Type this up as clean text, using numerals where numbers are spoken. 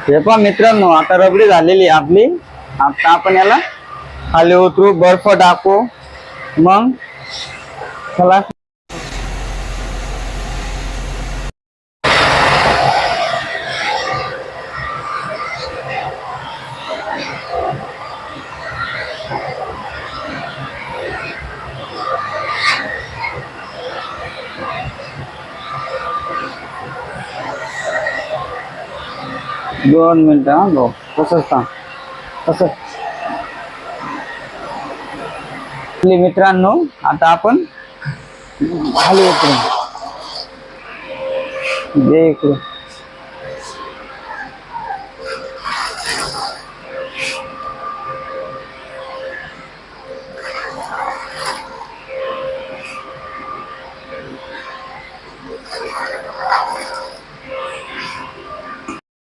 हे पहा मित्रांनो, आता रबडी झालेली आपली। आता आपण याला खाली उतरू, बर्फ टाकू, मग चला 2 मिनिटं हा भाऊ, तसंच थांब तसंच। मित्रांनो आता आपण खाली उतरू, दे इकडे।